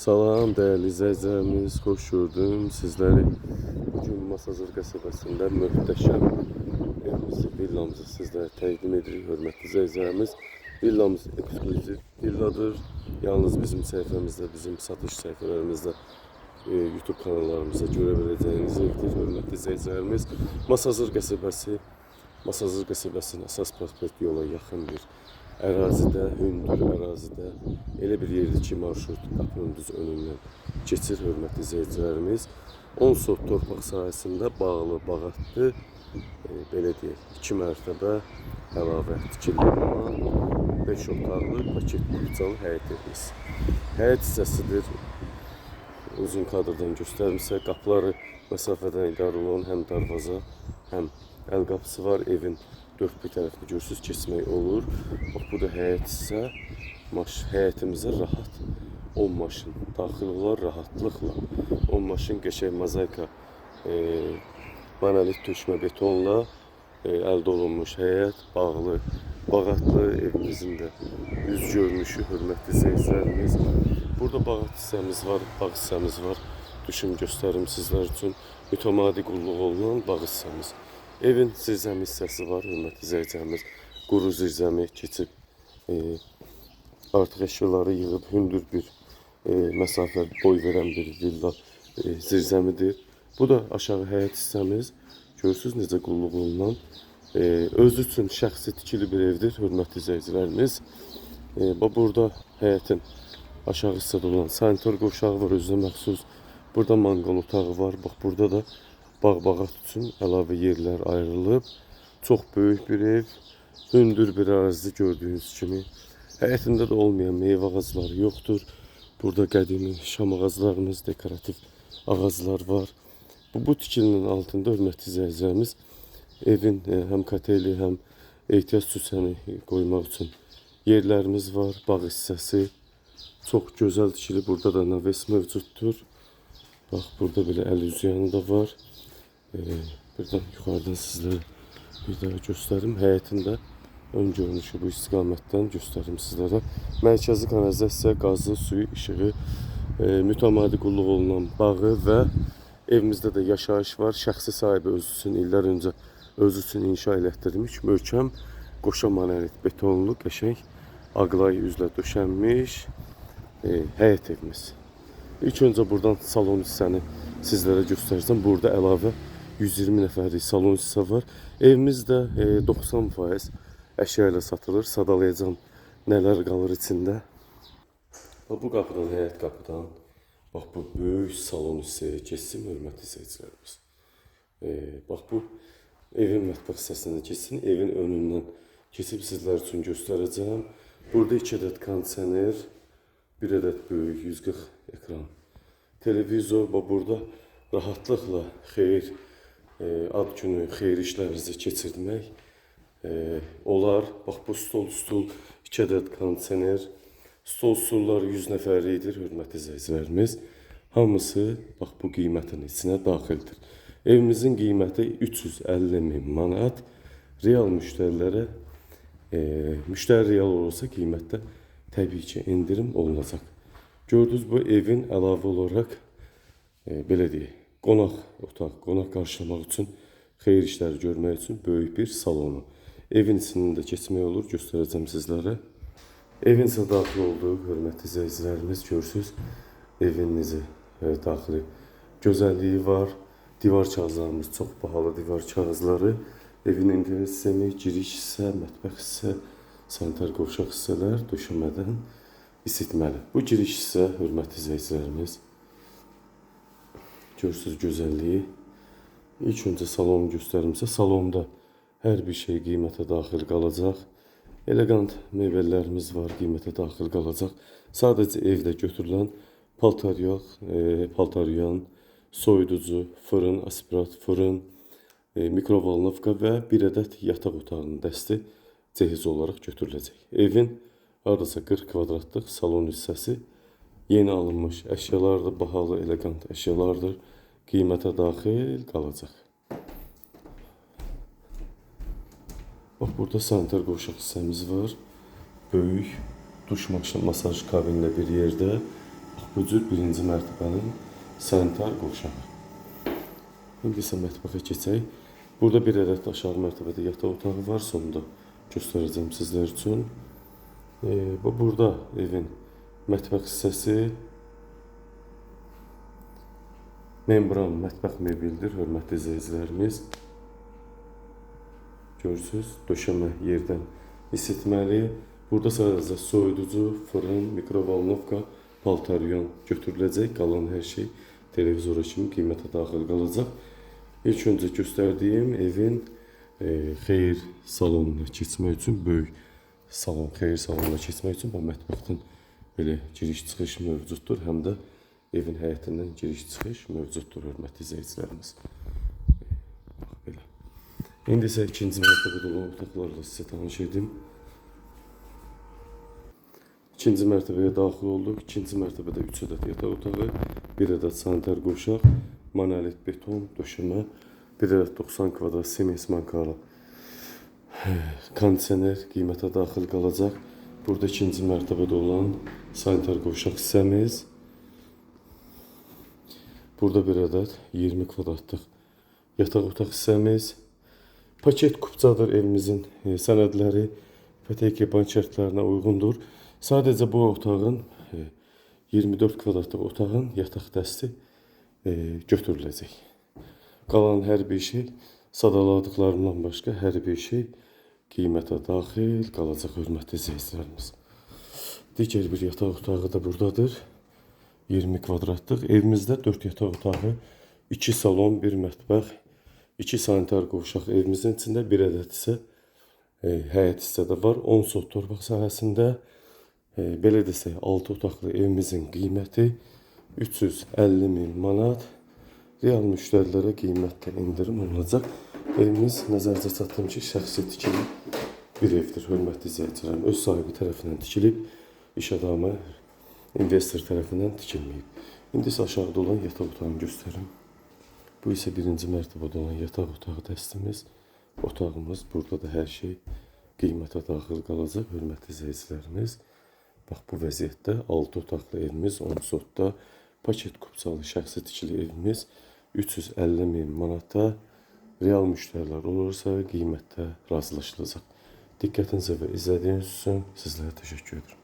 Salam değerli izleyicilerimiz, hoş gördüm sizleri. Bugün Masazır qəsəbəsində möhtəşəm evimizi, villamızı sizlere təqdim edirik, hörmətli izleyicilerimiz. Villamız ekskluziv villadır. Yalnız bizim sayfamızda, bizim satış sayfalarımızda, YouTube kanallarımızda görebileceğiniz evdir, hörmətli izleyicilerimiz. Masazır qəsəbəsinin əsas prospekt yola yaxın bir ərazidə, hündür ərazidə, elə bir yerdir ki, marşrut qapının düz önündən keçir, hörmətli izləyicilərimiz. 10 sot torpaq sahəsində bağlı, bağatlı, belə deyək, 2 mərtəbə əlavə tikili olan 5 otaqlı paket bağçalı həyət evimiz. Həyət hissəsidir. Uzun kadrdan göstərmişsə, qapıları məsafədən idarə olan həm darvaza, həm əl qapısı var. Evin dörd bir tərəfli görsüz keçmək olur. Bax, bu da həyət hissə. Həyətimizə rahat 10 maşın daxil olar rahatlıqla. 10 maşın qəşəng mozaika, monolit tökmə betonla əldə olunmuş həyət, bağlı, bağatlı evimizin də üz görünüşü, hörmətli izləyicilərimiz. Burada bağat hissəmiz var, bağ hissəmiz var. Düşün göstərim sizlər üçün mütəmadi qulluq olunan bağ hissəmiz. Evin zirzəmi hissəsi var, hörmətli izləyicilərimiz. Quru zirzəmi keçib, artıq əşyaları yığıb hündür bir məsafə boy verən bir villa zirzəmidir. Bu da aşağı həyət hissəmiz. Görürsünüz necə qulluq olunan. Özü üçün şəxsi tikili bir evdir, hörmətli izləyicilərimiz. Burada həyətin aşağı hissədə olan sanitar qovşağı var, özünə məxsus. Burada manqal otağı var. Bax, burada da bağ-bağat üçün əlavə yerlər ayrılıb. Çox böyük bir ev, hündür bir ərazi gördüyünüz kimi. Həyətində də olmayan meyvə ağacları yoxdur. Burada qədimi şam ağaclarımız, dekorativ ağaclar var. Bu tikilinin altında, hörmətli izləyicilərimiz, evin həm koteli, həm ehtiyac süsəni qoymaq üçün yerlərimiz var. Bağ hissəsi çox gözəl tikili. Burada da naves mövcuddur. Bax, burada belə əl üzüyanı da var. Buradan yuxarıdan sizlərə bir daha göstərim. Həyətində ön görünüşü bu istiqamətdən göstərim sizlərə. Mərkəzi kanalizasiya, qazı, suyu, işığı, mütəmadi qulluq olunan bağı və evimizdə də yaşayış var. Şəxsi sahibi özü üçün illər öncə özü üçün inşa elətdirilmiş möhkəm qoşa monolit betonlu qəşəng ağlay üzlə döşənmiş həyət evimiz. İlk öncə buradan salon hissəni sizlərə göstərəcəm. Burada əlavə 120 nəfərlik salon hissə var. Evimiz də 90% əşya ilə satılır. Sadalayacağım nələr qalır içində. Bu qapıdan, həyət qapıdan, bax, bu böyük salon hissəyə keçsin, hörmətli izləyicilərimiz. Bax, bu evin mətbəx hissəsindən keçsin. Evin önündən keçib sizlər üçün göstərəcəm. Burada 2 ədəd kondisioner, 1 ədəd böyük 140 ekran televizor. Bax, burada rahatlıqla xeyir ad günü, xeyir işlərinizi keçirmək olar. Bax, bu stol, 2 ədəd kondisioner. Stol stullar 100 nəfərlikdir, hörmətli izləyicilərimiz. Hamısı bax, bu qiymətin içinə daxildir. Evimizin qiyməti 350.000 manat. Real müştərilərə, müştəri real olursa qiymətdə təbii ki, indirim olunacaq. Gördünüz, bu evin əlavə olaraq, belə deyək, qonaq otaq, qonaq qarşılamaq üçün, xeyir işləri görmək üçün böyük bir salonu. Evin içində keçmək olur, göstərəcəm sizlərə. Evin isə daxil olduğu, hörmətli izləyicilərimiz, görürsünüz, evin necə daxili gözəlliyi var. Divar kağızlarımız çox bahalı divar kağızları. Evin internet sistemi, giriş hissə, mətbəx hissə, sanitar qovşaq hissələr döşəmədən isitməli. Bu giriş hissə, hörmətli izləyicilərimiz, görürsünüz gözəlliyi. İlk öncə salonu göstərimsə, salonda hər bir şey qiymətə daxil qalacaq. Elegant mebellərimiz var, qiymətə daxil qalacaq. Sadəcə evdə götürülən paltaryan, soyuducu, fırın, aspirat, fırın, mikrovalnovka və 1 ədəd yataq otağının dəsti cehiz olaraq götürüləcək. Evin hardasa 40 kvadratlıq salon hissəsi yeni alınmış əşyalardır, bahalı, elegant əşyalardır. Qiymətə daxil qalacaq. Bax, burada sanitar qovşaq hissəmiz var. Böyük duş masaj kabinlə bir yerdə. Bu cür birinci mərtəbənin sanitar qovşağı. İndi isə mətbəxə keçək. Burada bir ədəd aşağı mərtəbədə yataq otağı var. Sonunda göstərəcəm sizlər üçün. Bu burada evin mətbəx hissəsi. Membran mətbəx mebeldir, hörmətli izləyicilərimiz. Görürsünüz, döşəmə yerdən isitməli. Burada sadəcə soyuducu, fırın, mikrovalnovka, paltaryon götürüləcək. Qalan hər şey televizora kimi qiymətə daxil qalacaq. İlk öncə göstərdiyim evin xeyir salonuna keçmək üçün, böyük salon, xeyir salonuna keçmək üçün bu mətbəxdən belə giriş-çıxış mövcuddur. Həm də evin həyətindən giriş-çıxış mövcuddur, hörmətli izləyicilərimiz. Bax, belə. İndi isə ikinci mərtəbədə olan otaqlarla sizə tanış edim. İkinci mərtəbəyə daxil olduq. İkinci mərtəbədə 3 ədəd yataq otağı, 1 ədəd sanitar qovşaq, monolit beton döşəmə, 1 ədəd 90 kvadrat Siemens markalı kondisioner qiymətə daxil qalacaq. Burada ikinci mərtəbədə olan sanitar qovşaq hissəmiz. Burada 1 ədəd 20 kvadratlıq yataq otaq hissəmiz. Paket kupçadır evimizin sənədləri, ipoteka bank şərtlərinə uyğundur. Sadəcə bu otağın 24 kvadratlıq otağın yataq dəsti götürüləcək. Qalan hər bir şey, sadaladıqlarından başqa hər bir şey qiymətə daxil qalacaq, hörmətli izləyicilərimiz. Digər bir yataq otağı da buradadır. 20 kvadratlıq. Evimizdə 4 yataq otağı, 2 salon, 1 mətbəx, 2 sanitar qovşaq evimizin içində, 1 ədəd isə həyət hissədə var. 10 sot torpaq sahəsində, belə desək, 6 otaqlı evimizin qiyməti 350.000 manat. Real müştərilərə qiymətdə indirim olunacaq. Evimiz nəzərdə çatdırım ki, şəxsi tikili bir evdir, hörmətli izləyicilərim. Öz sahibi tərəfindən tikilib, iş adamı, investor tərəfindən tikilməyib. İndi isə aşağıda olan yataq otağını göstərim. Bu isə birinci mərtəbədə olan yataq otağı dəstimiz. Otağımız, burada da hər şey qiymətə daxil qalacaq, hörmətli izləyicilərimiz. Bax, bu vəziyyətdə 6 otaqlı evimiz, 10 sotda, paket kupçalı şəxsi tikili evimiz 350.000 manata. Real müştərilər olursa qiymətdə razılaşılacaq. Diqqətinizə və izlədiyiniz üçün sizlərə təşəkkür edirəm.